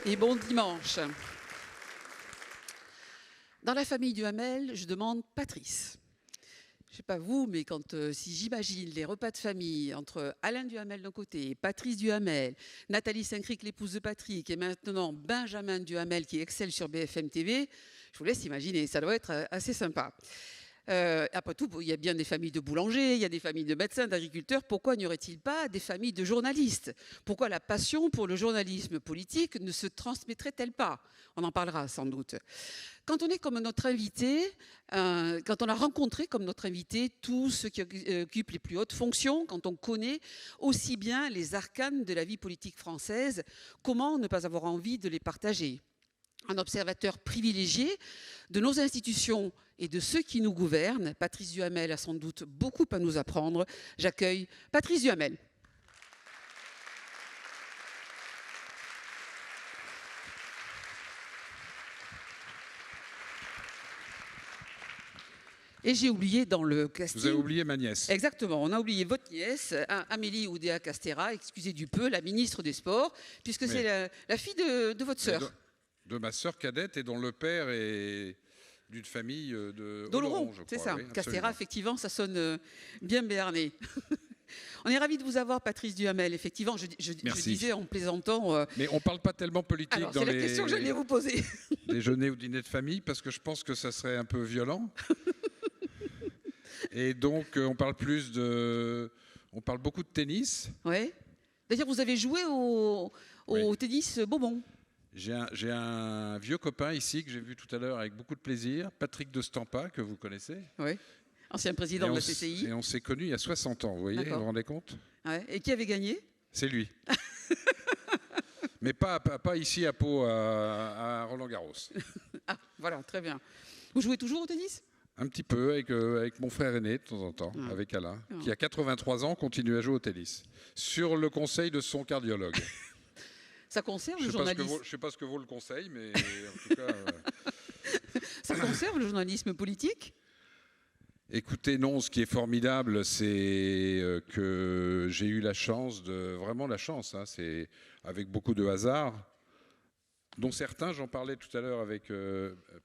et bon dimanche. Dans la famille Duhamel, je demande Patrice. Je ne sais pas vous, mais si j'imagine les repas de famille entre Alain Duhamel d'un côté, Patrice Duhamel, Nathalie Saint-Cric, l'épouse de Patrick, et maintenant Benjamin Duhamel qui excelle sur BFM TV, je vous laisse imaginer, ça doit être assez sympa. Après tout, il y a bien des familles de boulangers, il y a des familles de médecins, d'agriculteurs. Pourquoi n'y aurait-il pas des familles de journalistes? Pourquoi la passion pour le journalisme politique ne se transmettrait-elle pas? On en parlera sans doute. Quand on est comme notre invité, quand on a rencontré comme notre invité tous ceux qui occupent les plus hautes fonctions, quand on connaît aussi bien les arcanes de la vie politique française, comment ne pas avoir envie de les partager? Un observateur privilégié de nos institutions et de ceux qui nous gouvernent, Patrice Duhamel a sans doute beaucoup à nous apprendre. J'accueille Patrice Duhamel. Et j'ai oublié dans le casting... Vous avez oublié ma nièce. Exactement, on a oublié votre nièce, Amélie Oudéa-Castéra, excusez du peu, la ministre des Sports, puisque c'est la fille de votre sœur. De ma sœur cadette, et dont le père est d'une famille de d'Oloron, je crois. C'est ça. Oui, Castéra, effectivement, ça sonne bien béarnais. On est ravis de vous avoir, Patrice Duhamel. Effectivement, je disais en plaisantant... Mais on ne parle pas tellement politique dans la question que j'allais vous poser. Déjeuner ou dîner de famille, parce que je pense que ça serait un peu violent. Et donc, on parle beaucoup de tennis. Oui. D'ailleurs, vous avez joué au tennis Beaumont. J'ai un vieux copain ici que j'ai vu tout à l'heure avec beaucoup de plaisir, Patrick de Stampa, que vous connaissez. Oui, ancien président de la CCI. Et on s'est connus il y a 60 ans, vous voyez, vous vous rendez compte? Ouais. Et qui avait gagné? C'est lui. Mais pas ici à Pau, à Roland-Garros. Ah, voilà, très bien. Vous jouez toujours au tennis? Un petit peu, avec mon frère aîné de temps en temps, avec Alain, qui a 83 ans, continue à jouer au tennis, sur le conseil de son cardiologue. Ça conserve le journalisme. Je ne sais pas ce que vaut le conseil, mais en tout cas... Ça conserve le journalisme politique? Écoutez, non, ce qui est formidable, c'est que j'ai eu la chance, vraiment la chance, hein, c'est avec beaucoup de hasard, dont certains, j'en parlais tout à l'heure avec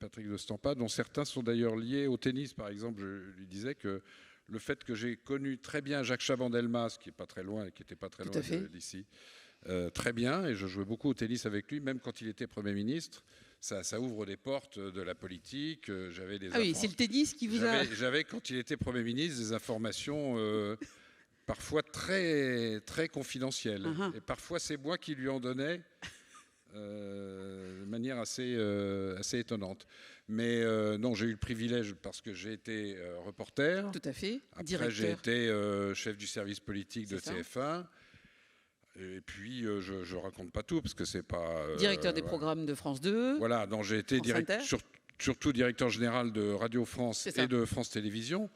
Patrick de Stampa, dont certains sont d'ailleurs liés au tennis. Par exemple, je lui disais que le fait que j'ai connu très bien Jacques Chaban-Delmas, qui n'est pas très loin, qui n'était pas très loin d'ici, très bien, et je jouais beaucoup au tennis avec lui, même quand il était Premier ministre. Ça ouvre des portes de la politique. J'avais des oui, c'est le tennis qui vous a... J'avais, quand il était Premier ministre, des informations parfois très, très confidentielles. Et parfois, c'est moi qui lui en donnais de manière assez étonnante. Mais non, j'ai eu le privilège, parce que j'ai été reporter. Tout à fait. Après, j'ai été chef du service politique de TF1. Et puis, je raconte pas tout, parce que c'est pas... directeur des programmes de France 2. Voilà, donc j'ai été surtout directeur général de Radio France et de France Télévisions.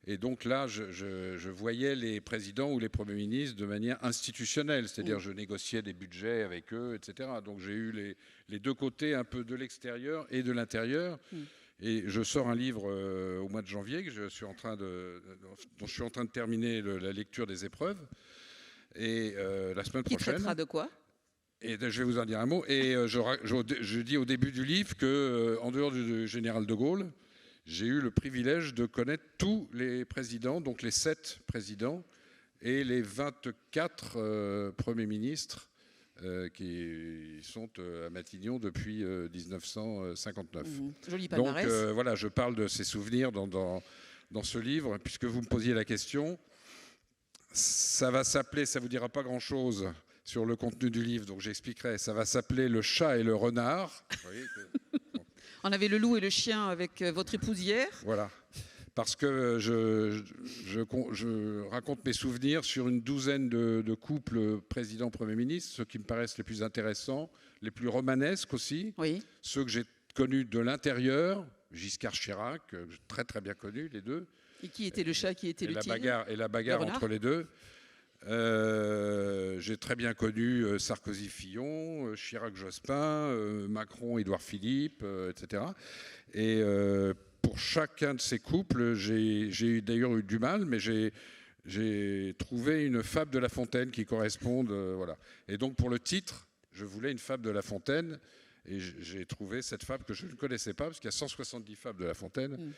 Et donc là, je voyais les présidents ou les premiers ministres de manière institutionnelle, c'est-à-dire je négociais des budgets avec eux, etc. Donc j'ai eu les deux côtés, un peu de l'extérieur et de l'intérieur. Et je sors un livre au mois de janvier dont je suis en train de terminer la lecture des épreuves. Et la semaine prochaine... Qui traitera de quoi? Et je vais vous en dire un mot. Et je dis au début du livre que, en dehors du général de Gaulle, j'ai eu le privilège de connaître tous les présidents, donc les 7 présidents et les 24 premiers ministres qui sont à Matignon depuis 1959. Joli palmarès. Donc voilà, je parle de ces souvenirs dans ce livre, puisque vous me posiez la question. Ça va s'appeler, ça ne vous dira pas grand-chose sur le contenu du livre, donc j'expliquerai. Ça va s'appeler Le chat et le renard. Vous voyez que... On avait le loup et le chien avec votre épouse hier. Voilà, parce que je raconte mes souvenirs sur une douzaine de couples président-premier ministre, ceux qui me paraissent les plus intéressants, les plus romanesques aussi, ceux que j'ai connus de l'intérieur, Giscard Chirac, très très bien connus les deux. Et qui était le chat, qui était le tigre? Et la bagarre entre les deux. J'ai très bien connu Sarkozy-Fillon, Chirac-Jospin, Macron-Édouard Philippe, etc. Et pour chacun de ces couples, j'ai d'ailleurs eu du mal, mais j'ai trouvé une fable de La Fontaine qui corresponde. Voilà. Et donc pour le titre, je voulais une fable de La Fontaine. Et j'ai trouvé cette fable que je ne connaissais pas, parce qu'il y a 170 fables de La Fontaine.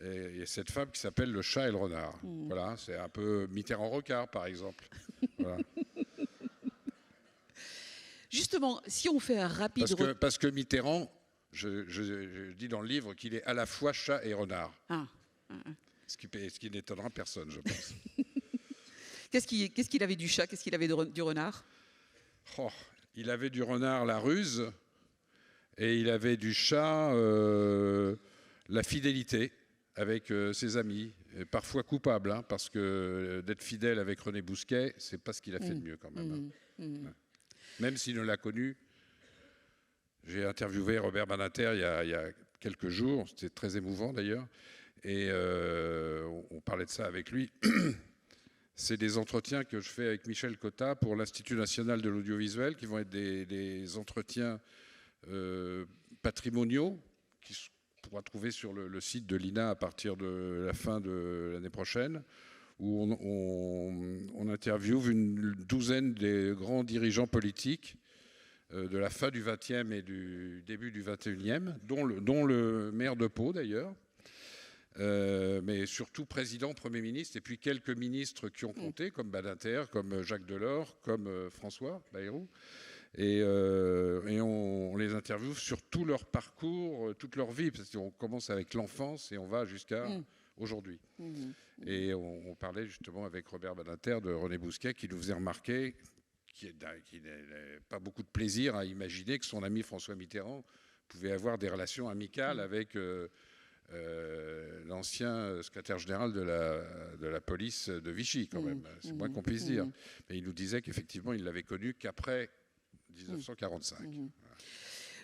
Et il y a cette fable qui s'appelle Le chat et le renard. Voilà, c'est un peu Mitterrand-Rocard, par exemple. Voilà. Justement, si on fait un rapide... Parce que Mitterrand, je dis dans le livre qu'il est à la fois chat et renard. Ce qui n'étonnera personne, je pense. Qu'est-ce qu'il avait du chat? Qu'est-ce qu'il avait du renard? Il avait du renard la ruse, et il avait du chat la fidélité avec ses amis, et parfois coupable, hein, parce que d'être fidèle avec René Bousquet, c'est pas ce qu'il a fait de mieux quand même. Ouais. Même s'il ne l'a connu. J'ai interviewé Robert Badinter il y a quelques jours, c'était très émouvant d'ailleurs, et on parlait de ça avec lui. C'est des entretiens que je fais avec Michel Cotta pour l'Institut national de l'audiovisuel, qui vont être des entretiens patrimoniaux, qui pourra trouver sur le site de l'INA à partir de la fin de l'année prochaine, où on interviewe une douzaine des grands dirigeants politiques de la fin du XXe et du début du XXIe, dont le maire de Pau d'ailleurs, mais surtout président, Premier ministre, et puis quelques ministres qui ont compté, comme Badinter, comme Jacques Delors, comme François Bayrou. Et on les interviewe sur tout leur parcours, toute leur vie, parce qu'on commence avec l'enfance et on va jusqu'à aujourd'hui. Et on parlait justement avec Robert Badinter de René Bousquet, qui nous faisait remarquer qu'il n'avait pas beaucoup de plaisir à imaginer que son ami François Mitterrand pouvait avoir des relations amicales avec l'ancien secrétaire général de la police de Vichy, quand même. C'est moins qu'on puisse dire. Mais il nous disait qu'effectivement, il l'avait connu qu'après 1945.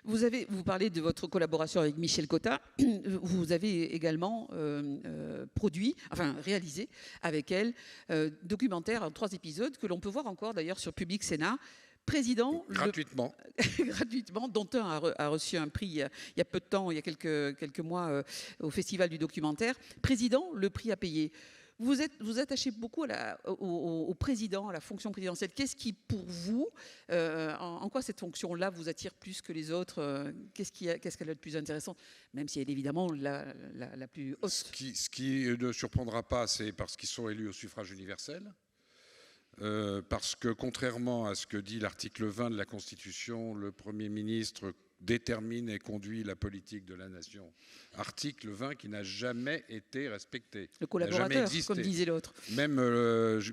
Vous parlez de votre collaboration avec Michel Cotta. Vous avez également réalisé avec elle documentaire en 3 épisodes que l'on peut voir encore d'ailleurs sur Public Sénat. Président, gratuitement, gratuitement, dont un a reçu un prix il y a peu de temps, il y a quelques mois au Festival du documentaire. Président, le prix à payer. Vous attachez beaucoup au président, à la fonction présidentielle. Qu'est-ce qui, pour vous, en quoi cette fonction-là vous attire plus que les autres? Qu'est-ce qu'elle a de plus intéressant, même si elle est évidemment la plus haute? Ce qui ne surprendra pas, c'est parce qu'ils sont élus au suffrage universel. Parce que contrairement à ce que dit l'article 20 de la Constitution, le Premier ministre détermine et conduit la politique de la nation. Article 20 qui n'a jamais été respecté. Le collaborateur, comme disait l'autre. Même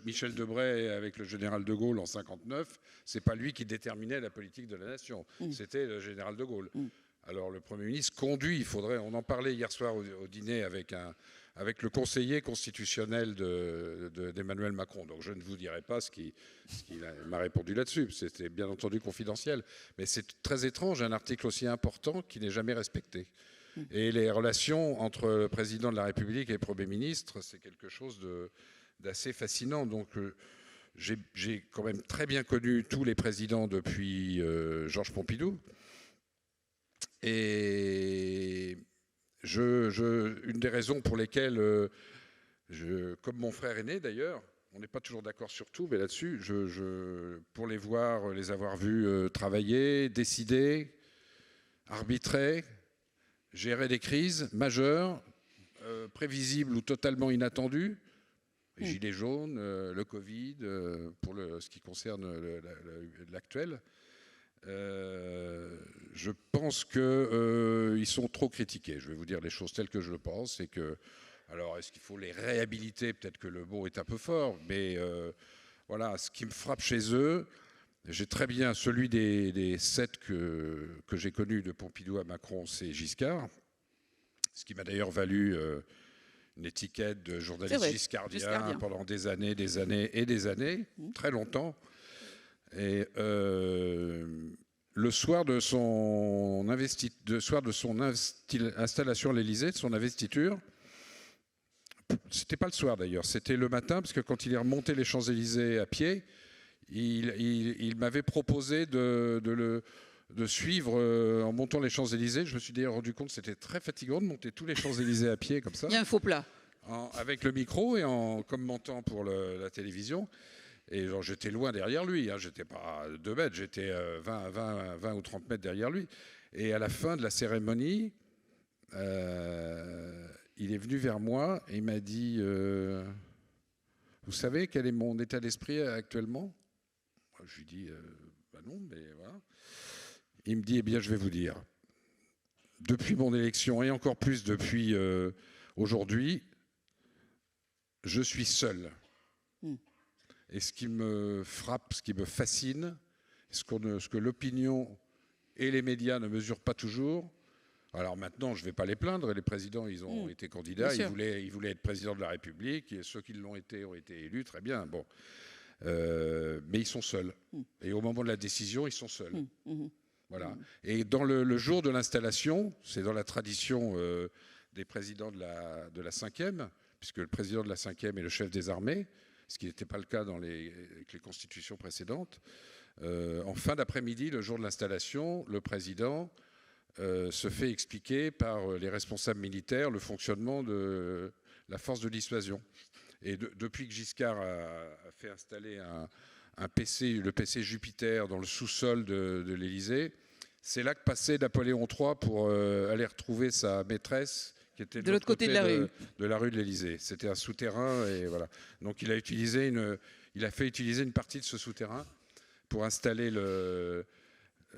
Michel Debré avec le général de Gaulle en 1959, c'est pas lui qui déterminait la politique de la nation, c'était le général de Gaulle. Alors le Premier ministre conduit, on en parlait hier soir au dîner avec le conseiller constitutionnel d'Emmanuel Macron. Donc je ne vous dirai pas ce qu'il m'a répondu là-dessus. C'était bien entendu confidentiel. Mais c'est très étrange, un article aussi important qui n'est jamais respecté. Et les relations entre le président de la République et le Premier ministre, c'est quelque chose d'assez fascinant. Donc j'ai quand même très bien connu tous les présidents depuis Georges Pompidou. Et une des raisons pour lesquelles, comme mon frère aîné d'ailleurs, on n'est pas toujours d'accord sur tout, mais là-dessus, pour les avoir vus travailler, décider, arbitrer, gérer des crises majeures, prévisibles ou totalement inattendues, les gilets jaunes, le Covid, pour ce qui concerne l'actuel, je pense qu'ils sont trop critiqués. Je vais vous dire les choses telles que je le pense. Alors, est-ce qu'il faut les réhabiliter? Peut-être que le mot est un peu fort, mais voilà, ce qui me frappe chez eux, j'ai très bien celui des 7 que j'ai connus de Pompidou à Macron, c'est Giscard, ce qui m'a d'ailleurs valu une étiquette de journaliste giscardien pendant des années et des années, très longtemps. Et le soir de son installation à l'Élysée, de son investiture, c'était pas le soir d'ailleurs, c'était le matin, parce que quand il est remonté les Champs-Élysées à pied, il m'avait proposé de suivre en montant les Champs-Élysées. Je me suis d'ailleurs rendu compte que c'était très fatigant de monter tous les Champs-Élysées à pied comme ça. Il y a un faux plat. Avec le micro et en commentant pour la télévision. Et j'étais loin derrière lui, hein, j'étais pas 2 mètres, j'étais 20 ou 30 mètres derrière lui. Et à la fin de la cérémonie, il est venu vers moi et il m'a dit vous savez quel est mon état d'esprit actuellement? Je lui dis bah non, mais voilà. Il me dit eh bien, je vais vous dire. Depuis mon élection et encore plus depuis aujourd'hui, je suis seul. Et ce qui me frappe, ce qui me fascine, ce que l'opinion et les médias ne mesurent pas toujours. Alors maintenant, je ne vais pas les plaindre. Les présidents, ils ont été candidats. Ils voulaient être président de la République. Et ceux qui l'ont été ont été élus. Très bien. Bon. Mais ils sont seuls. Et au moment de la décision, ils sont seuls. Voilà. Et dans le jour de l'installation, c'est dans la tradition des présidents de la 5e, puisque le président de la 5e est le chef des armées, ce qui n'était pas le cas avec les constitutions précédentes. En fin d'après-midi, le jour de l'installation, le président se fait expliquer par les responsables militaires le fonctionnement de la force de dissuasion. Et depuis que Giscard a fait installer le PC Jupiter dans le sous-sol de l'Élysée, c'est là que passait Napoléon III pour aller retrouver sa maîtresse qui était de l'autre côté de la rue de l'Élysée. C'était un souterrain et voilà. Donc il a fait utiliser une partie de ce souterrain pour installer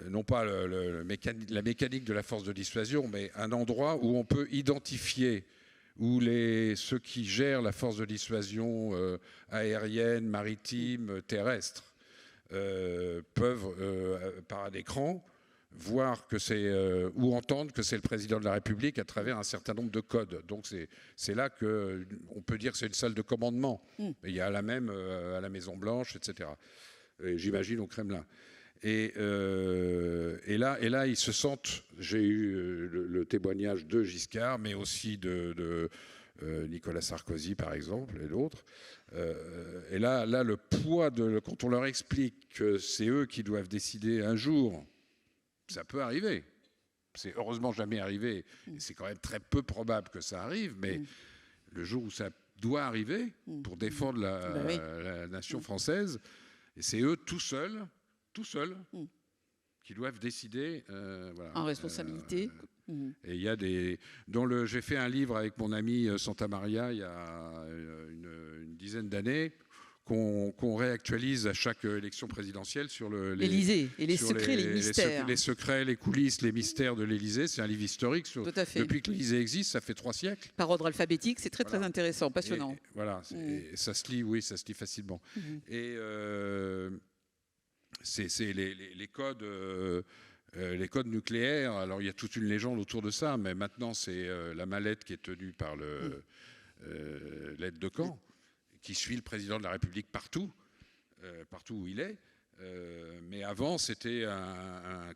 non pas la mécanique de la force de dissuasion, mais un endroit où on peut identifier où ceux qui gèrent la force de dissuasion aérienne, maritime, terrestre peuvent, par un écran, voir que ou entendre que c'est le président de la République à travers un certain nombre de codes. Donc c'est là qu'on peut dire que c'est une salle de commandement. Il y a la même à la Maison-Blanche, etc. J'imagine au Kremlin. Et là, ils se sentent, j'ai eu le témoignage de Giscard, mais aussi de Nicolas Sarkozy, par exemple, et d'autres. Et là, le poids quand on leur explique que c'est eux qui doivent décider un jour, ça peut arriver. C'est heureusement jamais arrivé. C'est quand même très peu probable que ça arrive, mais le jour où ça doit arriver, pour défendre la nation française, c'est eux tout seuls, qui doivent décider. Voilà. En responsabilité. Et il y a j'ai fait un livre avec mon ami Santa Maria il y a une dizaine d'années, qu'on réactualise à chaque élection présidentielle sur l'Élysée et les secrets, les mystères. Les secrets, les coulisses, les mystères de l'Élysée. C'est un livre historique. Depuis que l'Élysée existe, ça fait 3 siècles. Par ordre alphabétique, c'est très intéressant, passionnant. Et, voilà, et ça se lit, ça se lit facilement. Et c'est les codes. Les codes nucléaires, alors il y a toute une légende autour de ça, mais maintenant c'est la mallette qui est tenue par l'aide de camp, qui suit le président de la République partout où il est. Mais avant, c'était un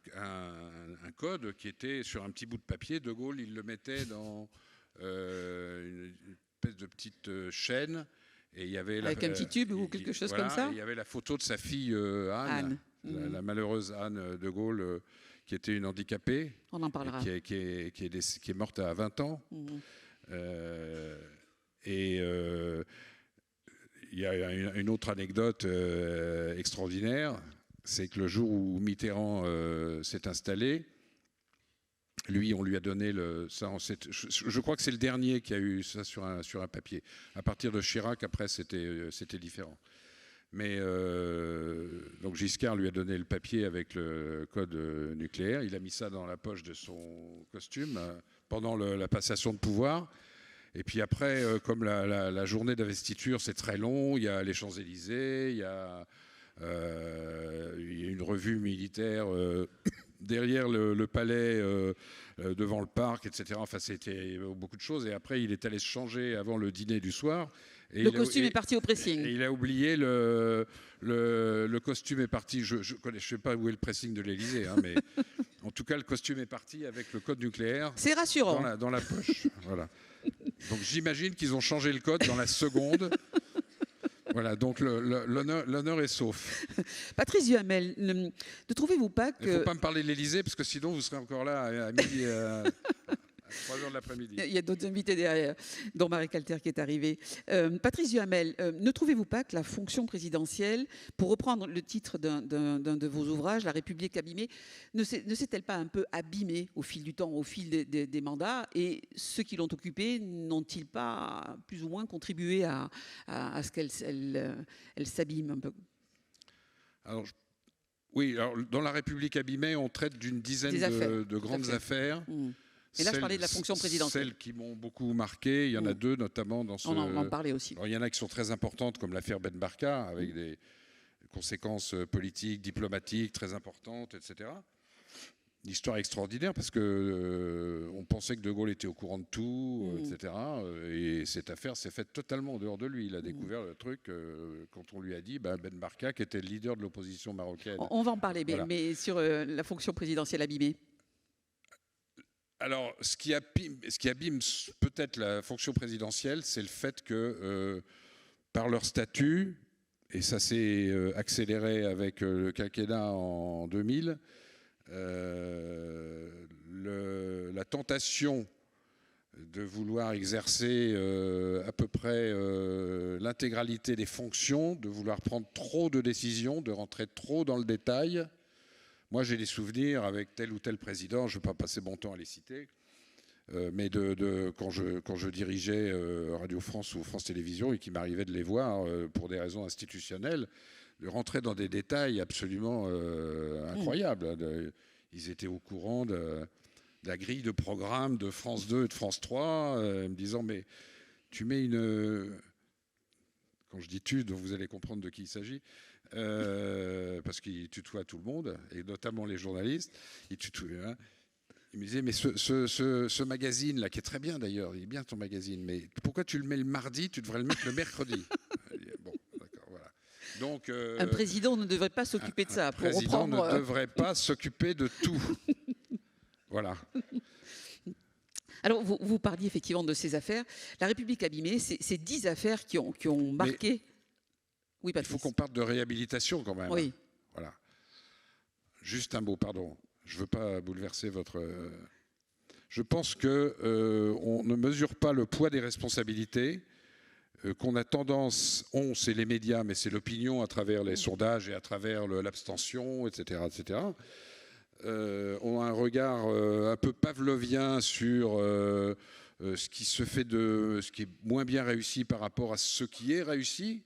code qui était sur un petit bout de papier. De Gaulle, il le mettait dans une espèce de petite chaîne. Et il y avait avec un petit tube ou quelque chose comme ça. Il y avait la photo de sa fille Anne. La malheureuse Anne de Gaulle, qui était une handicapée. On en parlera. Qui est morte à 20 ans. Il y a une autre anecdote extraordinaire, c'est que le jour où Mitterrand s'est installé, lui, on lui a donné je crois que c'est le dernier qui a eu ça sur un papier. À partir de Chirac, après, c'était différent. Mais donc Giscard lui a donné le papier avec le code nucléaire. Il a mis ça dans la poche de son costume pendant la passation de pouvoir. Et puis après, comme la journée d'investiture, c'est très long, il y a les Champs-Élysées, il y a une revue militaire derrière le palais, devant le parc, etc. Enfin, c'était beaucoup de choses. Et après, il est allé se changer avant le dîner du soir. Et le costume est parti au pressing. Et il a oublié le costume est parti. Je ne sais pas où est le pressing de l'Élysée, mais en tout cas, le costume est parti avec le code nucléaire. C'est rassurant. Dans la poche. Voilà. Donc j'imagine qu'ils ont changé le code dans la seconde. Voilà, donc l'honneur est sauf. Patrice Duhamel, ne trouvez-vous pas que... Il ne faut pas me parler de l'Élysée, parce que sinon vous serez encore là à midi. 3 heures de l'après-midi. Il y a d'autres invités derrière, dont Marie Calter qui est arrivée. Patrice Duhamel, ne trouvez-vous pas que la fonction présidentielle, pour reprendre le titre d'un de vos ouvrages, La République abîmée, ne s'est-elle pas un peu abîmée au fil du temps, au fil des mandats? Et ceux qui l'ont occupée, n'ont-ils pas plus ou moins contribué à ce qu'elle s'abîme un peu? Alors, oui, alors, dans La République abîmée, on traite d'une dizaine de grandes affaires. Et là, je parlais de la fonction présidentielle. Celles qui m'ont beaucoup marqué, il y en a deux notamment dans ce... On en parlait aussi. Alors, il y en a qui sont très importantes, comme l'affaire Ben Barka, avec des conséquences politiques, diplomatiques très importantes, etc. Une histoire extraordinaire parce que on pensait que De Gaulle était au courant de tout, etc. Et cette affaire s'est faite totalement en dehors de lui. Il a découvert le truc quand on lui a dit Ben Barka, qui était le leader de l'opposition marocaine. On va en parler, voilà. Mais sur la fonction présidentielle abîmée. Alors, ce qui abîme peut-être la fonction présidentielle, c'est le fait que, par leur statut, et ça s'est accéléré avec le quinquennat en 2000, la tentation de vouloir exercer à peu près l'intégralité des fonctions, de vouloir prendre trop de décisions, de rentrer trop dans le détail. Moi, j'ai des souvenirs avec tel ou tel président, je ne vais pas passer mon temps à les citer, mais quand je dirigeais Radio France ou France Télévisions et qu'il m'arrivait de les voir pour des raisons institutionnelles, de rentrer dans des détails absolument incroyables. Ils étaient au courant de la grille de programme de France 2 et de France 3, me disant, mais tu mets une... Quand je dis tu, donc vous allez comprendre de qui il s'agit, parce qu'il tutoie tout le monde, et notamment les journalistes. Il me disait, mais ce magazine-là, qui est très bien d'ailleurs, il est bien ton magazine, mais pourquoi tu le mets le mardi, tu devrais le mettre le mercredi? Bon, d'accord, voilà. Donc, un président ne devrait pas s'occuper de ça. Un président ne devrait pas s'occuper de tout. Voilà. Alors, vous parliez effectivement de ces affaires. La République abîmée, c'est 10 affaires qui ont marqué... Mais oui, Patrice. Il faut qu'on parle de réhabilitation quand même. Oui. Voilà. Juste un mot, pardon. Je ne veux pas bouleverser votre... Je pense qu'on ne mesure pas le poids des responsabilités, qu'on a tendance, c'est les médias, mais c'est l'opinion à travers les sondages et à travers l'abstention, etc., etc., ont un regard un peu pavlovien sur ce qui se fait ce qui est moins bien réussi par rapport à ce qui est réussi.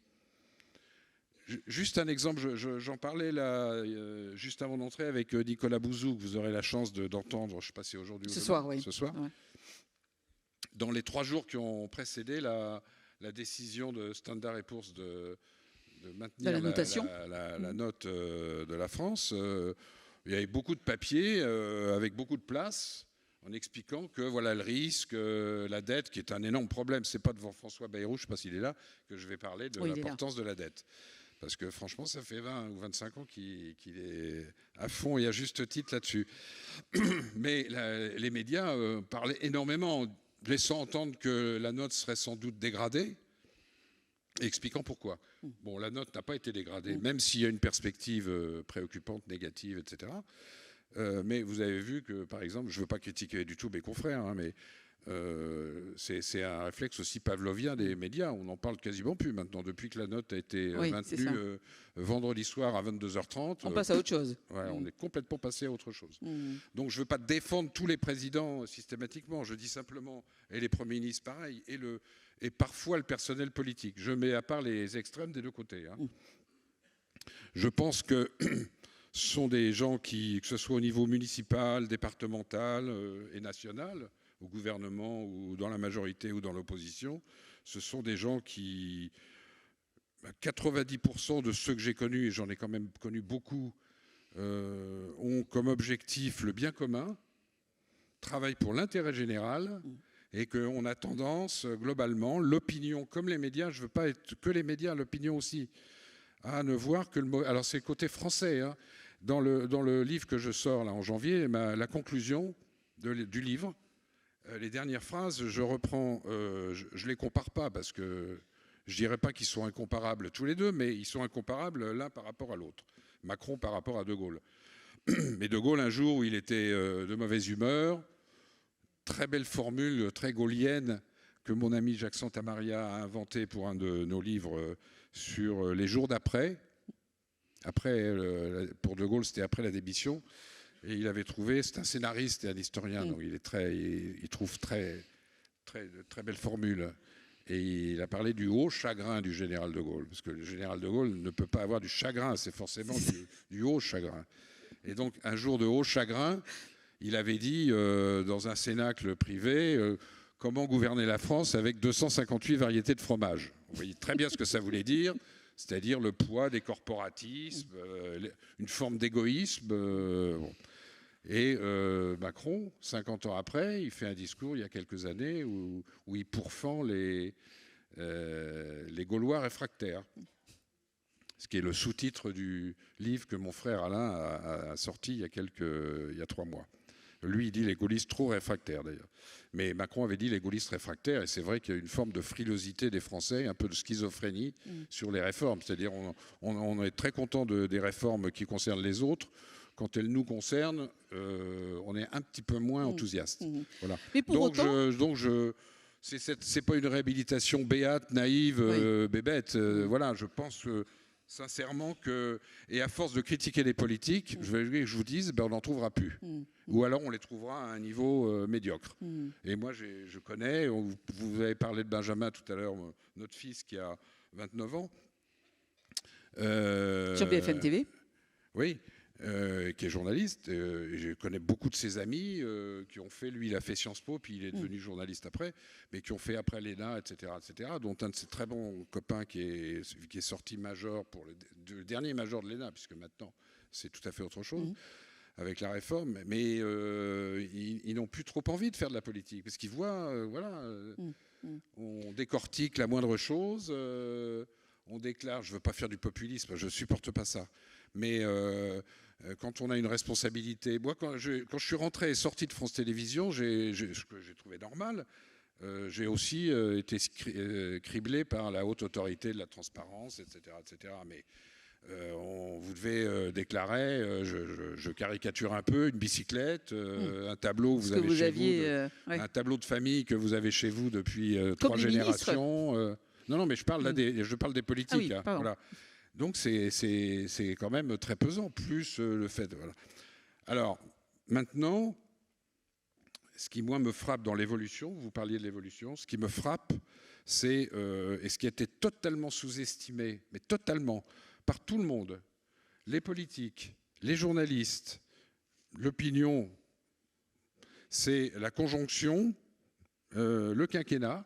Juste un exemple, j'en parlais là, juste avant d'entrer avec Nicolas Bouzou, que vous aurez la chance d'entendre, je ne sais pas si aujourd'hui ou ce soir, oui. Ce soir. Ouais. Dans les 3 jours qui ont précédé la décision de Standard & Poor's de maintenir la note de la France, il y avait beaucoup de papiers avec beaucoup de place en expliquant que voilà le risque, la dette, qui est un énorme problème. Ce n'est pas devant François Bayrou, je ne sais pas s'il est là, que je vais parler de l'importance de la dette. Parce que franchement, ça fait 20 ou 25 ans qu'il est à fond et à juste titre là-dessus. Mais les médias parlaient énormément, laissant entendre que la note serait sans doute dégradée, et expliquant pourquoi. Bon, la note n'a pas été dégradée, même s'il y a une perspective préoccupante, négative, etc. Mais vous avez vu que, par exemple, je ne veux pas critiquer du tout mes confrères, hein, mais c'est un réflexe aussi pavlovien des médias. On n'en parle quasiment plus maintenant. Depuis que la note a été maintenue vendredi soir à 22h30. On passe à autre chose. Ouais, on est complètement passé à autre chose. Donc je ne veux pas défendre tous les présidents systématiquement. Je dis simplement, et les premiers ministres pareil, et parfois le personnel politique. Je mets à part les extrêmes des deux côtés. Hein. Je pense que ce sont des gens qui, que ce soit au niveau municipal, départemental et national, au gouvernement ou dans la majorité ou dans l'opposition, ce sont des gens qui, 90% de ceux que j'ai connus, et j'en ai quand même connu beaucoup, ont comme objectif le bien commun, travaillent pour l'intérêt général, et qu'on a tendance, globalement, l'opinion, comme les médias, je ne veux pas être que les médias, l'opinion aussi, à ne voir que le mot... Alors c'est le côté français, hein. Dans le livre que je sors là en janvier, la conclusion du livre, les dernières phrases, je reprends, je les compare pas parce que je dirais pas qu'ils sont incomparables tous les deux, mais ils sont incomparables l'un par rapport à l'autre. Macron par rapport à De Gaulle. Mais De Gaulle, un jour où il était de mauvaise humeur, très belle formule, très gaulienne, que mon ami Jacques Santamaria a inventée pour un de nos livres sur les jours d'après. Pour De Gaulle, c'était après la démission. Et il avait trouvé, c'est un scénariste et un historien, donc il trouve très belle formule. Et il a parlé du haut chagrin du général de Gaulle, parce que le général de Gaulle ne peut pas avoir du chagrin, c'est forcément du haut chagrin. Et donc, un jour de haut chagrin, il avait dit dans un cénacle privé comment gouverner la France avec 258 variétés de fromage. Vous voyez très bien ce que ça voulait dire, c'est-à-dire le poids des corporatismes, une forme d'égoïsme. Bon. Et Macron, 50 ans après, il fait un discours il y a quelques années où il pourfend les Gaulois réfractaires. Ce qui est le sous-titre du livre que mon frère Alain a sorti il y a 3 mois. Lui, il dit les gaullistes trop réfractaires, d'ailleurs. Mais Macron avait dit les gaullistes réfractaires, et c'est vrai qu'il y a une forme de frilosité des Français, un peu de schizophrénie sur les réformes. C'est-à-dire on est très content des réformes qui concernent les autres. Quand elles nous concernent, on est un petit peu moins enthousiaste. Voilà. Mais pour autant... C'est pas une réhabilitation béate, naïve, bébête. Voilà, je pense sincèrement que, et à force de critiquer les politiques, je vous dise, on n'en trouvera plus. Ou alors on les trouvera à un niveau médiocre. Et moi, je connais, vous avez parlé de Benjamin tout à l'heure, notre fils qui a 29 ans. Sur BFM TV. Oui. Qui est journaliste. Je connais beaucoup de ses amis qui ont fait, lui il a fait Sciences Po, puis il est devenu journaliste après, mais qui ont fait après l'ENA, etc., dont un de ses très bons copains qui est sorti major, le dernier major de l'ENA, puisque maintenant c'est tout à fait autre chose, avec la réforme, mais ils n'ont plus trop envie de faire de la politique, parce qu'ils voient, on décortique la moindre chose, on déclare, je ne veux pas faire du populisme, je ne supporte pas ça, mais quand on a une responsabilité... Moi, quand je suis rentré et sorti de France Télévisions, ce que j'ai trouvé normal, j'ai aussi été criblé par la haute autorité de la transparence, etc. Mais vous devez déclarer, je caricature un peu, une bicyclette, un tableau que vous avez chez vous, un tableau de famille que vous avez chez vous depuis 3 générations. Non, mais je parle des politiques. Ah oui, voilà. Donc c'est quand même très pesant, plus le fait... Voilà. Alors, maintenant, ce qui, moi, me frappe dans l'évolution, vous parliez de l'évolution, ce qui me frappe, c'est, et ce qui a été totalement sous-estimé, mais totalement, par tout le monde, les politiques, les journalistes, l'opinion, c'est la conjonction, le quinquennat,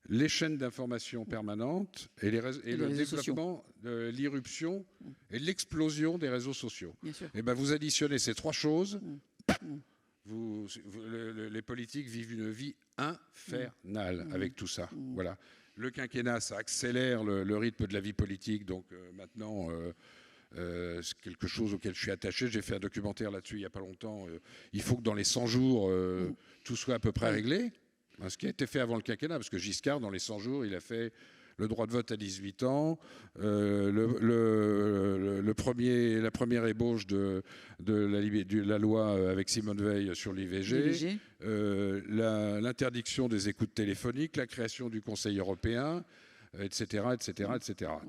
les chaînes d'information permanentes et le développement, l'irruption et l'explosion des réseaux sociaux. Et ben vous additionnez ces 3 choses, les politiques vivent une vie infernale avec tout ça. Voilà. Le quinquennat, ça accélère le rythme de la vie politique, donc maintenant... c'est quelque chose auquel je suis attaché. J'ai fait un documentaire là-dessus il n'y a pas longtemps. Il faut que dans les 100 jours, tout soit à peu près réglé. Ce qui a été fait avant le quinquennat, parce que Giscard, dans les 100 jours, il a fait le droit de vote à 18 ans, la première ébauche de la loi avec Simone Veil sur l'IVG, l'interdiction des écoutes téléphoniques, la création du Conseil européen, etc.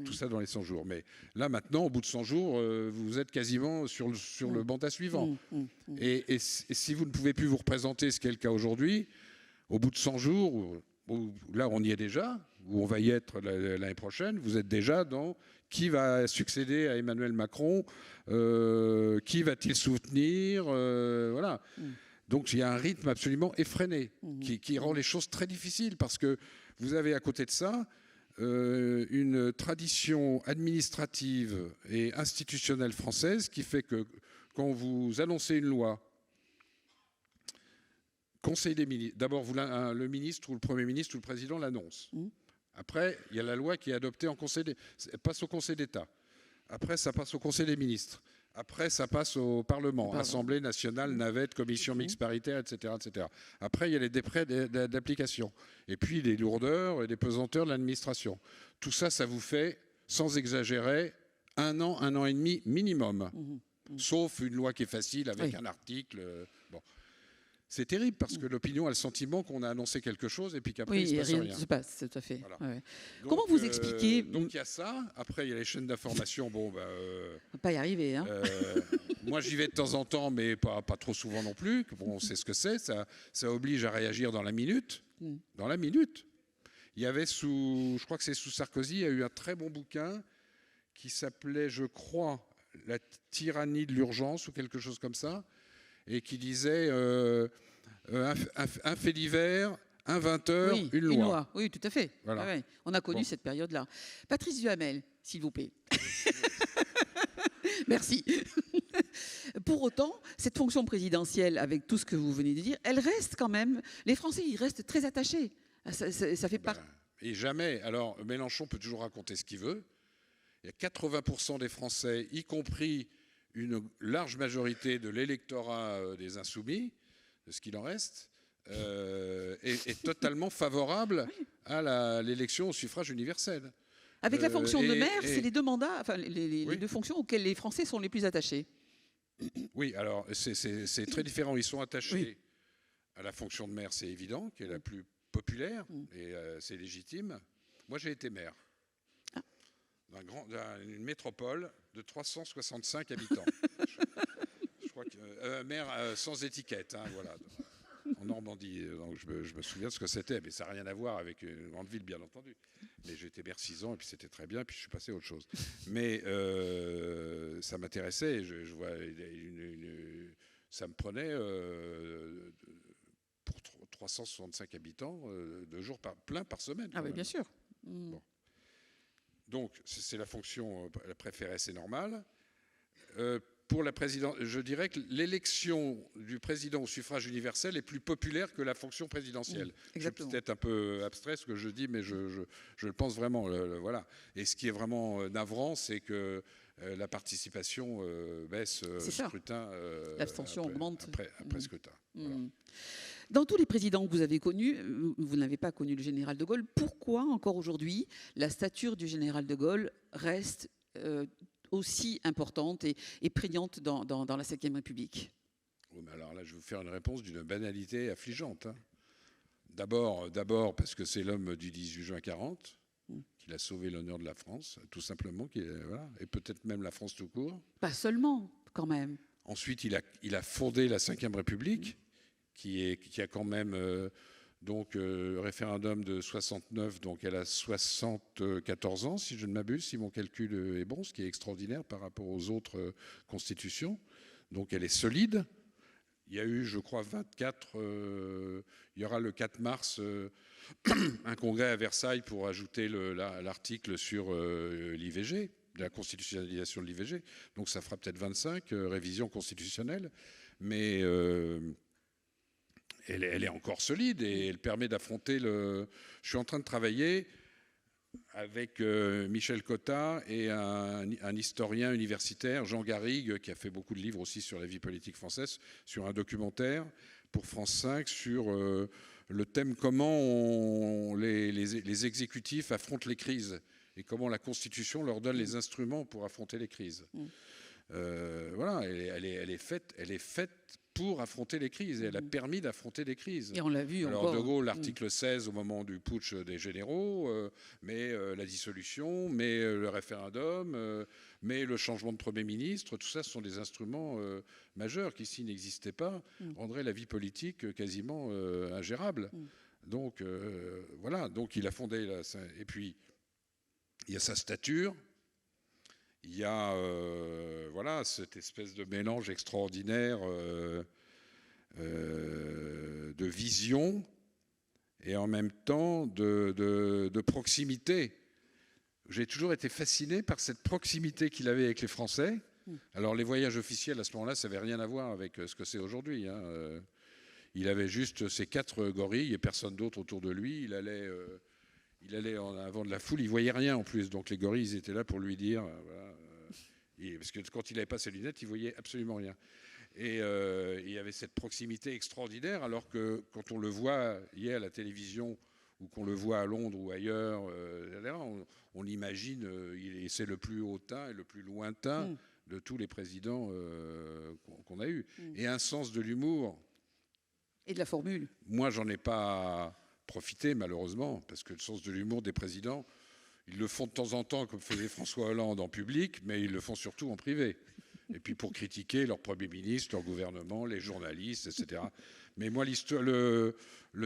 Tout ça dans les 100 jours. Mais là, maintenant, au bout de 100 jours, vous êtes quasiment sur le mandat suivant. Et si vous ne pouvez plus vous représenter, ce qui est le cas aujourd'hui, au bout de 100 jours, là on y est déjà, ou on va y être l'année prochaine, vous êtes déjà dans qui va succéder à Emmanuel Macron, qui va-t-il soutenir, voilà. Donc il y a un rythme absolument effréné qui rend les choses très difficiles, parce que vous avez à côté de ça une tradition administrative et institutionnelle française qui fait que quand vous annoncez une loi, Conseil des ministres. D'abord, le ministre ou le Premier ministre ou le Président l'annonce. Après, il y a la loi qui est adoptée en passe au Conseil d'État. Après, ça passe au Conseil des ministres. Après, ça passe au Parlement, Assemblée nationale, navette, commission mixte paritaire, etc., etc. Après, il y a les décrets d'application. Et puis, les lourdeurs et les pesanteurs de l'administration. Tout ça, ça vous fait, sans exagérer, 1 an et demi minimum. Sauf une loi qui est facile avec un article. Bon. C'est terrible parce que l'opinion a le sentiment qu'on a annoncé quelque chose et puis qu'après, il Oui, se passe rien rien. ne se passe, tout à fait. Voilà. Ouais. Donc, Comment vous expliquez donc il y a ça. Après, il y a les chaînes d'information. Bon, On va pas y arriver, hein. moi, j'y vais de temps en temps, mais pas trop souvent non plus. Bon, on sait ce que c'est. Ça oblige à réagir dans la minute. Dans la minute. Il y avait je crois que c'est sous Sarkozy, il y a eu un très bon bouquin qui s'appelait, je crois, La tyrannie de l'urgence ou quelque chose comme ça, et qui disait un fait divers, un 20h, Oui, une loi. Oui, tout à fait. Voilà. Ouais. On a connu cette période-là. Patrice Duhamel, s'il vous plaît. Merci. Pour autant, cette fonction présidentielle, avec tout ce que vous venez de dire, elle reste quand même. Les Français, ils restent très attachés. Ça fait partie. Et jamais. Alors, Mélenchon peut toujours raconter ce qu'il veut. Il y a 80% des Français, y compris une large majorité de l'électorat des Insoumis, de ce qu'il en reste, est totalement favorable à l'élection au suffrage universel. Avec la fonction de maire, c'est les deux mandats, enfin les deux fonctions auxquelles les Français sont les plus attachés. Oui, alors c'est très différent. Ils sont attachés à la fonction de maire, c'est évident, qui est la plus populaire, et c'est légitime. Moi, j'ai été maire d'une métropole de 365 habitants. Je crois que maire sans étiquette, hein, voilà, en Normandie. Donc je me souviens de ce que c'était, mais ça n'a rien à voir avec une grande ville, bien entendu. Mais j'étais maire 6 ans, et puis c'était très bien, puis je suis passé à autre chose. Mais ça m'intéressait, je vois ça me prenait pour 365 habitants 2 jours plein par semaine. Ah oui, bien sûr. Bon. Donc, c'est la fonction préférée, c'est normal. Pour la présidence, je dirais que l'élection du président au suffrage universel est plus populaire que la fonction présidentielle. C'est peut-être un peu abstrait ce que je dis, mais je le pense vraiment. Voilà. Et ce qui est vraiment navrant, c'est que la participation baisse au scrutin. L'abstention augmente. Après scrutin. Voilà. Dans tous les présidents que vous avez connus, vous n'avez pas connu le général de Gaulle. Pourquoi, encore aujourd'hui, la stature du général de Gaulle reste aussi importante et prégnante dans la Ve République? Oui, mais alors là, je vais vous faire une réponse d'une banalité affligeante. Hein. D'abord parce que c'est l'homme du 18 juin 40 qui a sauvé l'honneur de la France, tout simplement, voilà, et peut-être même la France tout court. Pas seulement, quand même. Ensuite, il a fondé la Ve République, qui a quand même référendum de 69, donc elle a 74 ans, si je ne m'abuse, si mon calcul est bon, ce qui est extraordinaire par rapport aux autres constitutions. Donc elle est solide. Il y a eu, je crois, il y aura le 4 mars un congrès à Versailles pour ajouter l'article sur l'IVG, la constitutionnalisation de l'IVG. Donc ça fera peut-être 25 révisions constitutionnelles. Mais elle est encore solide et elle permet d'affronter Je suis en train de travailler avec Michel Cotta et un historien universitaire, Jean Garrigue, qui a fait beaucoup de livres aussi sur la vie politique française, sur un documentaire pour France 5 sur le thème comment les exécutifs affrontent les crises et comment la Constitution leur donne les instruments pour affronter les crises. Voilà, elle est faite pour affronter les crises. Et elle a permis d'affronter des crises. Et on l'a vu alors, encore. De Gaulle, l'article 16 au moment du putsch des généraux, mais la dissolution, mais le référendum, mais le changement de Premier ministre, tout ça, ce sont des instruments majeurs qui, s'ils n'existaient pas, rendraient la vie politique quasiment ingérable. Donc, voilà. Donc, il a fondé... Et puis, il y a sa stature. Il y a voilà, cette espèce de mélange extraordinaire de vision et en même temps de proximité. J'ai toujours été fasciné par cette proximité qu'il avait avec les Français. Alors les voyages officiels à ce moment-là, ça n'avait rien à voir avec ce que c'est aujourd'hui. Hein. Il avait juste ses 4 gorilles et personne d'autre autour de lui. Il allait en avant de la foule, il ne voyait rien en plus. Donc les gorilles, ils étaient là pour lui dire... voilà, parce que quand il n'avait pas ses lunettes, il ne voyait absolument rien. Et il y avait cette proximité extraordinaire, alors que quand on le voit hier à la télévision, ou qu'on le voit à Londres ou ailleurs, on imagine, c'est le plus hautain et le plus lointain de tous les présidents qu'on a eus. Et un sens de l'humour Et de la formule. Moi, j'en ai pas profité, malheureusement, parce que le sens de l'humour des présidents, ils le font de temps en temps, comme faisait François Hollande en public, mais ils le font surtout en privé. Et puis pour critiquer leur Premier ministre, leur gouvernement, les journalistes, etc. Mais moi, le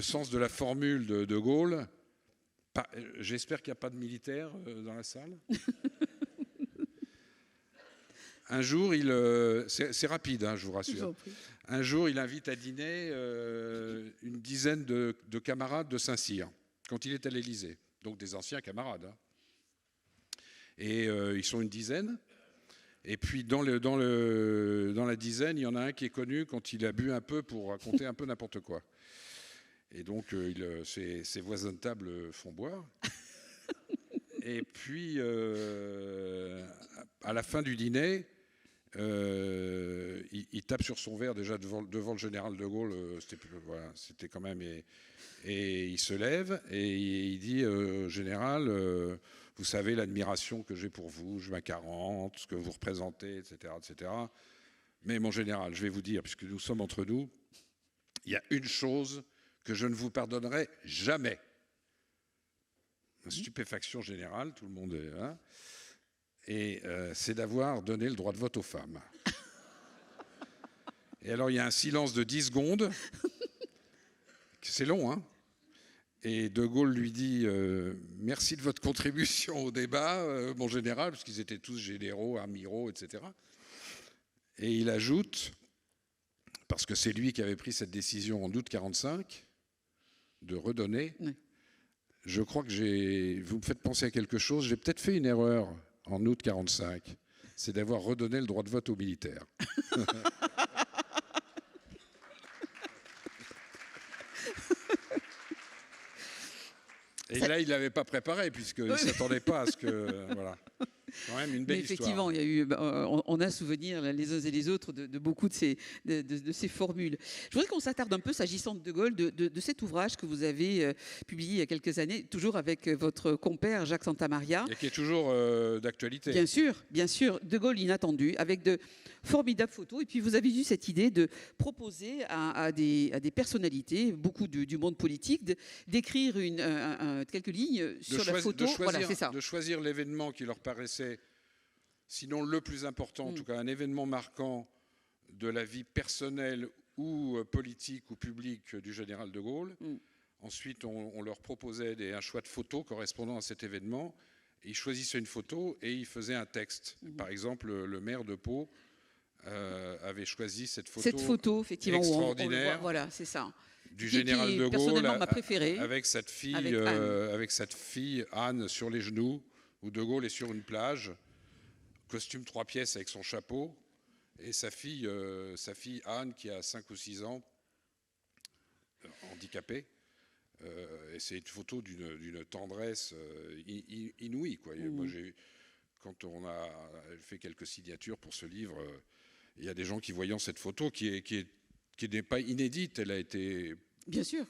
sens de la formule de De Gaulle, j'espère qu'il n'y a pas de militaires dans la salle. Un jour, c'est rapide, hein, je vous rassure. Un jour, il invite à dîner une dizaine de camarades de Saint-Cyr, quand il est à l'Élysée. Donc des anciens camarades. Hein. Et ils sont une dizaine. Et puis dans la dizaine, il y en a un qui est connu quand il a bu un peu pour raconter un peu n'importe quoi. Et donc ses voisins de table font boire. Et puis à la fin du dîner, il tape sur son verre déjà devant le général de Gaulle. C'était quand même... Et il se lève et il dit général, vous savez l'admiration que j'ai pour vous, juin 40, ce que vous représentez, etc., etc. Mais mon général, je vais vous dire, puisque nous sommes entre nous, il y a une chose que je ne vous pardonnerai jamais. Une stupéfaction générale, tout le monde est là. Et c'est d'avoir donné le droit de vote aux femmes. Et alors il y a un silence de 10 secondes. C'est long, hein. Et De Gaulle lui dit merci de votre contribution au débat, mon général, parce qu'ils étaient tous généraux, amiraux, etc. Et il ajoute, parce que c'est lui qui avait pris cette décision en août 45, de redonner. Oui. Je crois que vous me faites penser à quelque chose. J'ai peut-être fait une erreur en août 45, c'est d'avoir redonné le droit de vote aux militaires. Et là, il ne l'avait pas préparé, puisqu'il ne s'attendait pas à ce que... Voilà. Quand même une belle effectivement, histoire. On a souvenir les uns et les autres de beaucoup de ces formules. Je voudrais qu'on s'attarde un peu, s'agissant de Gaulle, de cet ouvrage que vous avez publié il y a quelques années, toujours avec votre compère Jacques Santamaria. Et qui est toujours d'actualité. Bien sûr, De Gaulle inattendu, avec de formidables photos. Et puis vous avez eu cette idée de proposer à des personnalités, beaucoup du monde politique, d'écrire quelques lignes sur la photo. De choisir l'événement qui leur paraissait, sinon le plus important, en tout cas un événement marquant de la vie personnelle ou politique ou publique du général de Gaulle. Ensuite, on leur proposait un choix de photos correspondant à cet événement. Ils choisissaient une photo et ils faisaient un texte. Par exemple, le maire de Pau avait choisi cette photo effectivement, extraordinaire. On le voit, voilà, c'est ça. Du général de Gaulle, personnellement, ma préférée, avec cette fille Anne sur les genoux, où De Gaulle est sur une plage, costume 3 pièces avec son chapeau, et sa fille Anne, qui a 5 ou 6 ans, handicapée. Et c'est une photo d'une tendresse inouïe, quoi. Moi, quand on a fait quelques signatures pour ce livre, il y a des gens qui, voyant cette photo, qui n'est pas inédite, elle a été... Bien sûr.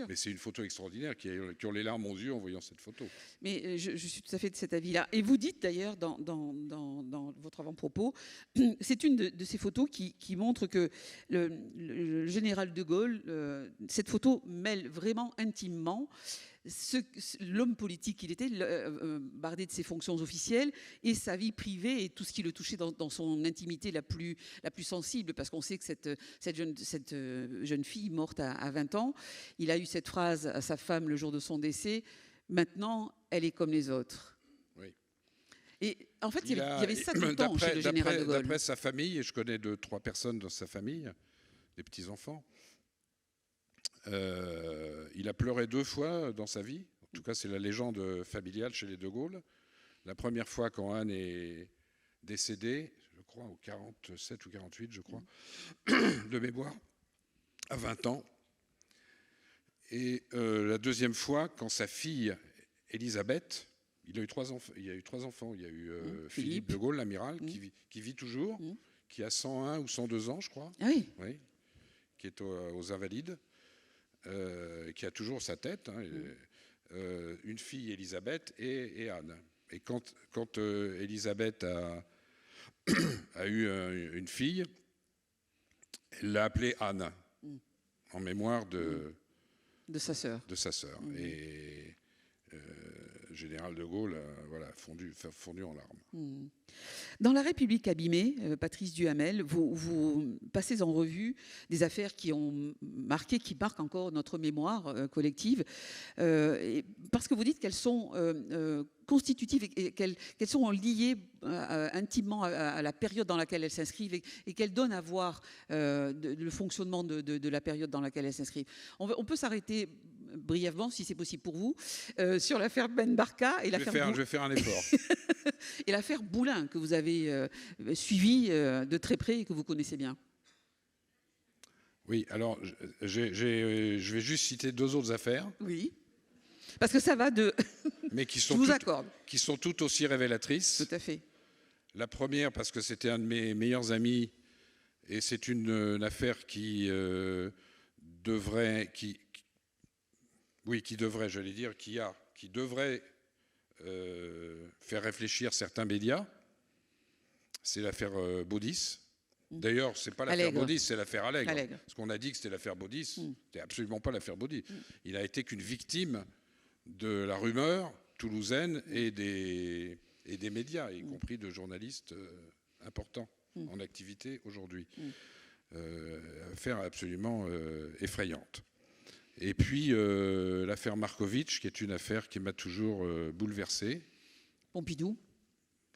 Mais c'est une photo extraordinaire, qui ont les larmes aux yeux en voyant cette photo. Mais je suis tout à fait de cet avis-là. Et vous dites d'ailleurs dans votre avant-propos, c'est une de ces photos qui montre que le général de Gaulle, cette photo mêle vraiment intimement l'homme politique qu'il était, bardé de ses fonctions officielles, et sa vie privée et tout ce qui le touchait dans son intimité la plus sensible, parce qu'on sait que cette jeune fille morte à 20 ans, il a eu cette phrase à sa femme le jour de son décès: maintenant, elle est comme les autres. Oui. Et en fait, il y avait ça tout le temps chez le général de Gaulle. D'après sa famille, et je connais 2-3 personnes dans sa famille, des petits-enfants, il a pleuré 2 fois dans sa vie. En tout cas, c'est la légende familiale chez les De Gaulle. La première fois, quand Anne est décédée, je crois, au 47 ou 48, je crois, de mémoire, à 20 ans. Et la deuxième fois, quand sa fille, Elisabeth, il a eu 3 enfants. Il y a eu 3 enfants. Il y a eu Philippe de Gaulle, l'amiral, qui vit toujours, qui a 101 ou 102 ans, je crois. Ah oui. Oui, qui est aux Invalides. Qui a toujours sa tête, hein, une fille, Elisabeth, et Anne. Et quand Elisabeth a eu une fille, elle l'a appelée Anne. en mémoire de sa sœur. Et général de Gaulle a fondu en larmes. Dans La République abîmée, Patrice Duhamel, vous passez en revue des affaires qui marquent encore notre mémoire collective, parce que vous dites qu'elles sont constitutives et qu'elles sont liées intimement à la période dans laquelle elles s'inscrivent et qu'elles donnent à voir le fonctionnement de la période dans laquelle elles s'inscrivent. On peut s'arrêter brièvement, si c'est possible pour vous, sur l'affaire Ben Barka et l'affaire... Je vais faire un effort. Et l'affaire Boulin, que vous avez suivie de très près et que vous connaissez bien. Oui, alors je vais juste citer 2 autres affaires. Oui, parce que ça va de... Mais qui je vous accorde. Qui sont toutes aussi révélatrices. Tout à fait. La première, parce que c'était un de mes meilleurs amis, et c'est une affaire qui devrait, faire réfléchir certains médias. C'est l'affaire Baudis. D'ailleurs, c'est pas l'affaire Baudis, c'est l'affaire Allègre. Parce qu'on a dit que c'était l'affaire Baudis. C'était absolument pas l'affaire Baudis. Il a été qu'une victime de la rumeur toulousaine et des médias, y compris de journalistes importants en activité aujourd'hui. Affaire absolument effrayante. Et puis l'affaire Markovitch, qui est une affaire qui m'a toujours bouleversé. Pompidou.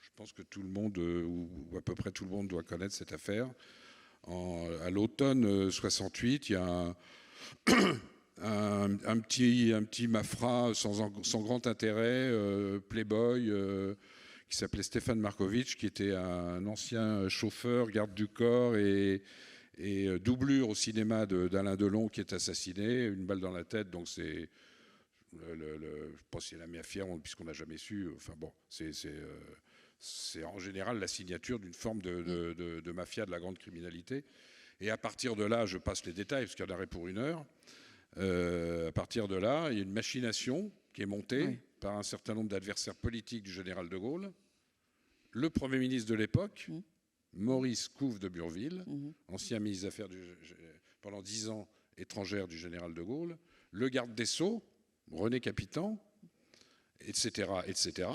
Je pense que tout le monde, ou à peu près tout le monde, doit connaître cette affaire. À l'automne 68, il y a un petit mafra sans grand intérêt, playboy, qui s'appelait Stéphane Markovitch, qui était un ancien chauffeur, garde du corps et doublure au cinéma d'Alain Delon, qui est assassiné, une balle dans la tête. Donc c'est, je pense qu'il y a la mafia, puisqu'on n'a jamais su. Enfin bon, c'est en général la signature d'une forme de mafia, de la grande criminalité. Et à partir de là, je passe les détails, parce qu'il y en aurait pour 1 heure. À partir de là, il y a une machination qui est montée par un certain nombre d'adversaires politiques du général de Gaulle. Le Premier ministre de l'époque, Maurice Couve de Burville, ancien ministre des Affaires pendant 10 ans étrangère du général de Gaulle, le garde des Sceaux, René Capitan, etc., etc.,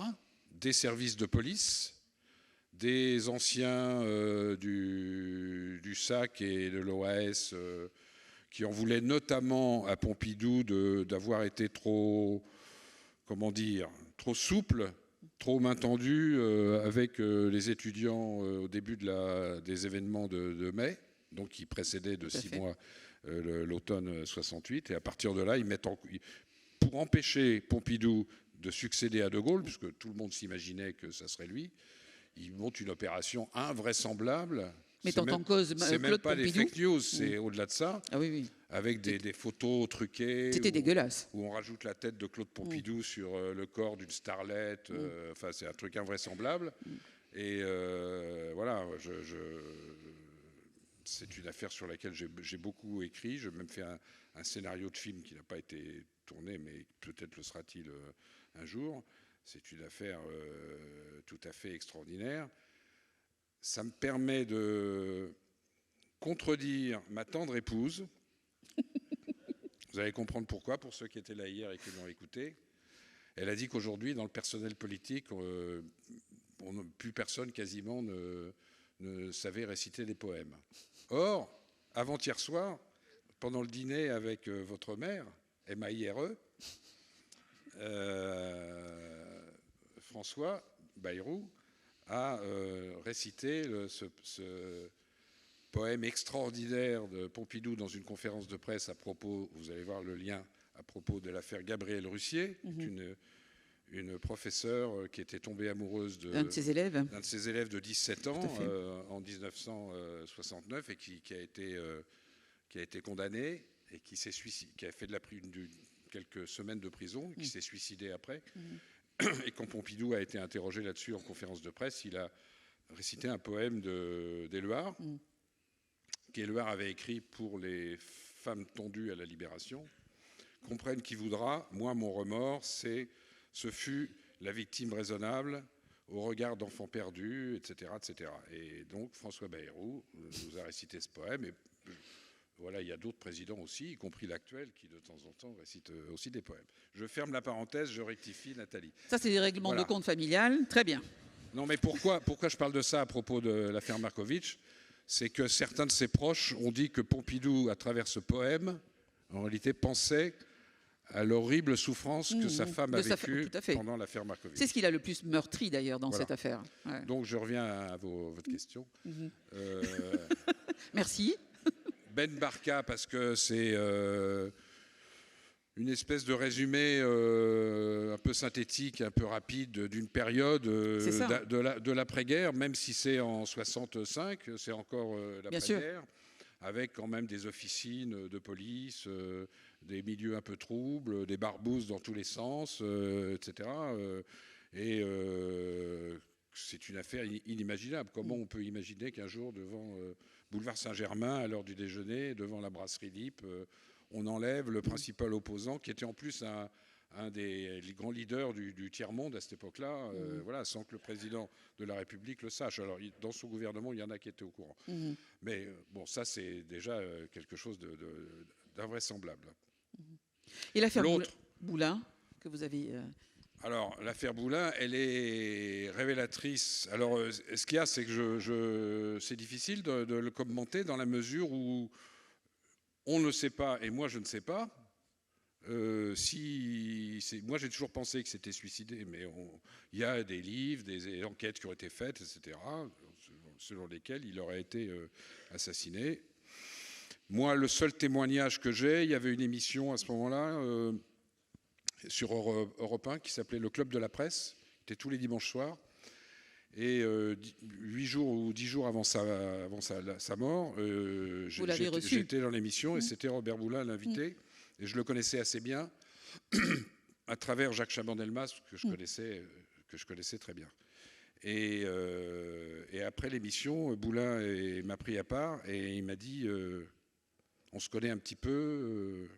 des services de police, des anciens du SAC et de l'OAS qui en voulaient notamment à Pompidou d'avoir été trop souple, trop main tendue avec les étudiants au début des événements de mai, donc qui précédaient de 6 mois l'automne 68. Et à partir de là, pour empêcher Pompidou de succéder à De Gaulle, puisque tout le monde s'imaginait que ça serait lui, ils montent une opération invraisemblable. Mettant en cause Claude Pompidou. C'est même pas des fake news, c'est au-delà de ça. Ah oui. Avec des photos truquées. C'était dégueulasse. Où on rajoute la tête de Claude Pompidou sur le corps d'une starlette. Enfin, c'est un truc invraisemblable. Et voilà, c'est une affaire sur laquelle j'ai beaucoup écrit. J'ai même fait un scénario de film qui n'a pas été tourné, mais peut-être le sera-t-il un jour. C'est une affaire tout à fait extraordinaire. Ça me permet de contredire ma tendre épouse. Vous allez comprendre pourquoi, pour ceux qui étaient là hier et qui l'ont écouté. Elle a dit qu'aujourd'hui, dans le personnel politique, plus personne quasiment ne savait réciter des poèmes. Or, avant-hier soir, pendant le dîner avec votre mère, MAIRE, François Bayrou a récité ce poème extraordinaire de Pompidou dans une conférence de presse à propos, vous allez voir le lien, à propos de l'affaire Gabrielle Russier, une professeure qui était tombée amoureuse d'un de ses élèves de 17 ans en 1969 et qui a été condamné et qui s'est suicidé, qui a fait quelques semaines de prison, qui s'est suicidé après. Et quand Pompidou a été interrogé là-dessus en conférence de presse, il a récité un poème d'Éluard, qu'Éluard avait écrit pour les femmes tondues à la Libération. Comprenne qui voudra, moi mon remords, ce fut la victime raisonnable au regard d'enfants perdus, etc., etc. Et donc François Bayrou nous a récité ce poème. Et Voilà, il y a d'autres présidents aussi, y compris l'actuel, qui de temps en temps récitent aussi des poèmes. Je ferme la parenthèse, je rectifie, Nathalie. Ça, c'est des règlements Voilà. de compte familial. Très bien. Non, mais pourquoi je parle de ça à propos de l'affaire Markovitch? C'est que certains de ses proches ont dit que Pompidou, à travers ce poème, en réalité pensait à l'horrible souffrance que sa femme a vécue pendant l'affaire Markovitch. C'est ce qu'il a le plus meurtri d'ailleurs dans cette affaire. Ouais. Donc je reviens à votre question. Merci. Ben Barka, parce que c'est une espèce de résumé un peu synthétique, un peu rapide d'une période de l'après-guerre, même si c'est en 65, c'est encore l'après-guerre, avec quand même des officines de police, des milieux un peu troubles, des barbouzes dans tous les sens, etc. C'est une affaire inimaginable. Comment on peut imaginer qu'un jour, devant Boulevard Saint-Germain, à l'heure du déjeuner, devant la brasserie Lippe, on enlève le principal opposant, qui était en plus un des grands leaders du tiers-monde à cette époque-là, voilà, sans que le président de la République le sache. Alors, dans son gouvernement, il y en a qui étaient au courant. Mais bon, ça, c'est déjà quelque chose d'invraisemblable. Et l'affaire Boulin, que vous avez... Alors, l'affaire Boulin, elle est révélatrice. Alors, ce qu'il y a, c'est que c'est difficile de le commenter dans la mesure où on ne sait pas, et moi je ne sais pas, moi j'ai toujours pensé que c'était suicidé, mais il y a des livres, des enquêtes qui ont été faites, etc., selon lesquelles il aurait été assassiné. Moi, le seul témoignage que j'ai, il y avait une émission à ce moment-là, sur Europe 1 qui s'appelait Le Club de la Presse, qui était tous les dimanches soirs. Et 8 jours ou 10 jours avant sa mort, j'étais dans l'émission et c'était Robert Boulin l'invité. Et je le connaissais assez bien à travers Jacques Chaban-Delmas, que je connaissais très bien. Et après l'émission, Boulin m'a pris à part et il m'a dit, on se connaît un petit peu.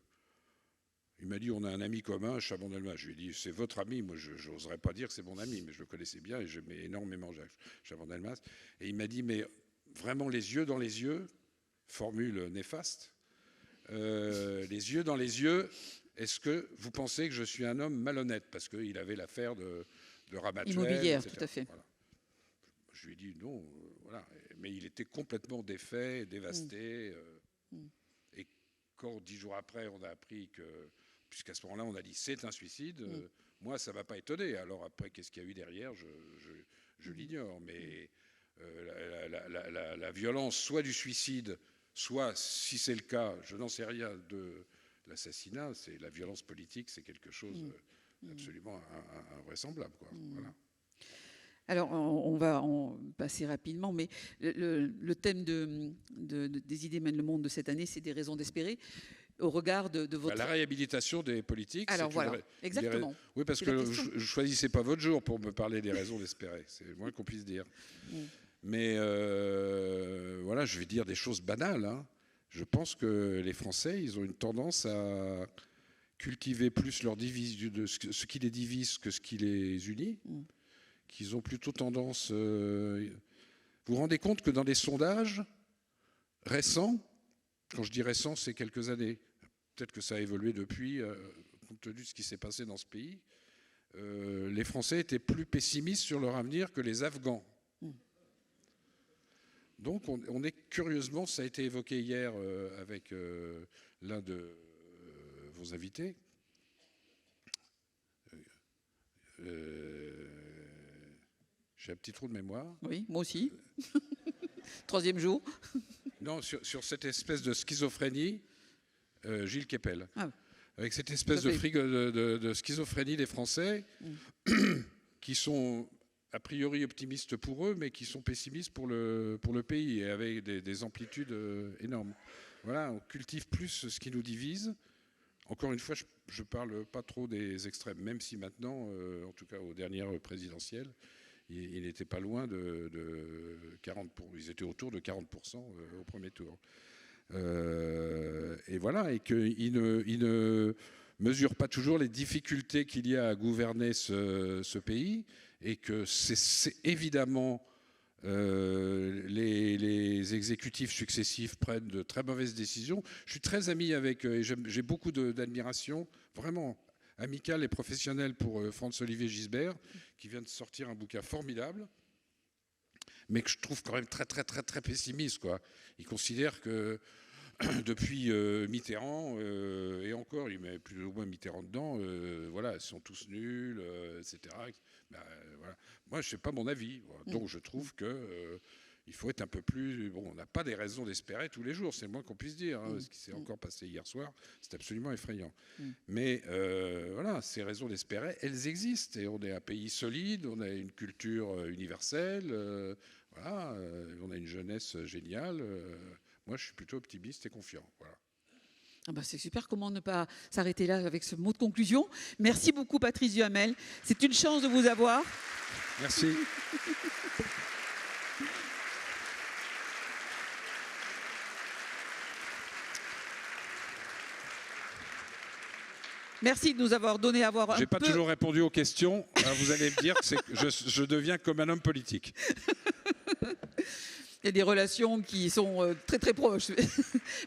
Il m'a dit, on a un ami commun, Chaban-Delmas. Je lui ai dit, c'est votre ami. Moi, je n'oserais pas dire que c'est mon ami, mais je le connaissais bien et j'aimais énormément Chaban-Delmas. Et il m'a dit, mais vraiment les yeux dans les yeux, formule néfaste, les yeux dans les yeux, est-ce que vous pensez que je suis un homme malhonnête? Parce qu'il avait l'affaire de Ramatuelle. Immobilière, etc. tout à fait. Voilà. Je lui ai dit, non, voilà. Mais il était complètement défait, dévasté. Et quand 10 jours après, on a appris que... Puisqu'à ce moment-là, on a dit c'est un suicide. Moi, ça ne m'a pas étonné. Alors après, qu'est-ce qu'il y a eu derrière, je l'ignore. Mais la violence, soit du suicide, soit, si c'est le cas, je n'en sais rien, de l'assassinat, c'est la violence politique, c'est quelque chose absolument invraisemblable, quoi. Voilà. Alors, on va passer rapidement, mais le thème des idées mènent le monde de cette année, c'est des raisons d'espérer. Au regard de votre... La réhabilitation des politiques. Alors voilà, exactement. Oui, parce que je ne choisissais pas votre jour pour me parler des raisons d'espérer. C'est le moins qu'on puisse dire. Mais voilà, je vais dire des choses banales. Hein. Je pense que les Français, ils ont une tendance à cultiver plus ce qui les divise que ce qui les unit. Qu'ils ont plutôt tendance... Vous vous rendez compte que dans des sondages récents, quand je dis récents, c'est quelques années, peut-être que ça a évolué depuis, compte tenu de ce qui s'est passé dans ce pays, les Français étaient plus pessimistes sur leur avenir que les Afghans. Donc on est curieusement, ça a été évoqué hier avec l'un de vos invités, j'ai un petit trou de mémoire. Oui, moi aussi. Troisième jour. Non, sur cette espèce de schizophrénie, Gilles Kepel. Ah. Avec cette espèce de schizophrénie des Français qui sont a priori optimistes pour eux, mais qui sont pessimistes pour le pays et avec des amplitudes énormes. Voilà, on cultive plus ce qui nous divise. Encore une fois, je ne parle pas trop des extrêmes, même si maintenant, en tout cas aux dernières présidentielles, il n'était pas loin de 40%. Ils étaient autour de 40% au premier tour. Et voilà, et qu'ils ne mesurent pas toujours les difficultés qu'il y a à gouverner ce pays, et que c'est évidemment Les exécutifs successifs prennent de très mauvaises décisions. Je suis très ami avec, et j'ai beaucoup d'admiration, vraiment amicale et professionnelle pour Franz-Olivier Gisbert, qui vient de sortir un bouquin formidable, mais que je trouve quand même très, très, très, très pessimiste, quoi. Il considère que depuis Mitterrand, et encore, il met plus ou moins Mitterrand dedans, voilà, ils sont tous nuls, etc. Ben, voilà. Moi, je ne sais pas mon avis. Voilà. Donc, je trouve que il faut être un peu plus... Bon, on n'a pas des raisons d'espérer tous les jours, c'est le moins qu'on puisse dire. Hein, ce qui s'est encore passé hier soir, c'est absolument effrayant. Mais voilà, ces raisons d'espérer, elles existent. Et on est un pays solide, on a une culture universelle, voilà, on a une jeunesse géniale. Moi, je suis plutôt optimiste et confiant. Voilà. Ah bah c'est super, comment ne pas s'arrêter là avec ce mot de conclusion. Merci beaucoup Patrice Duhamel, c'est une chance de vous avoir. Merci. Merci de nous avoir donné à voir un peu... J'ai pas toujours répondu aux questions. Vous allez me dire que je deviens comme un homme politique. Il y a des relations qui sont très très proches.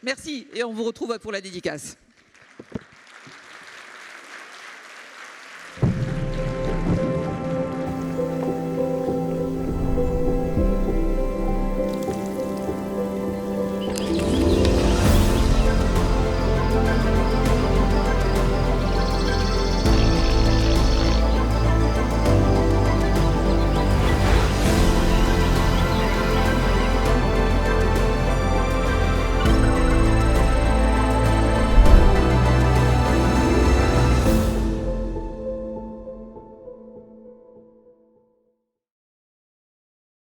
Merci et on vous retrouve pour la dédicace.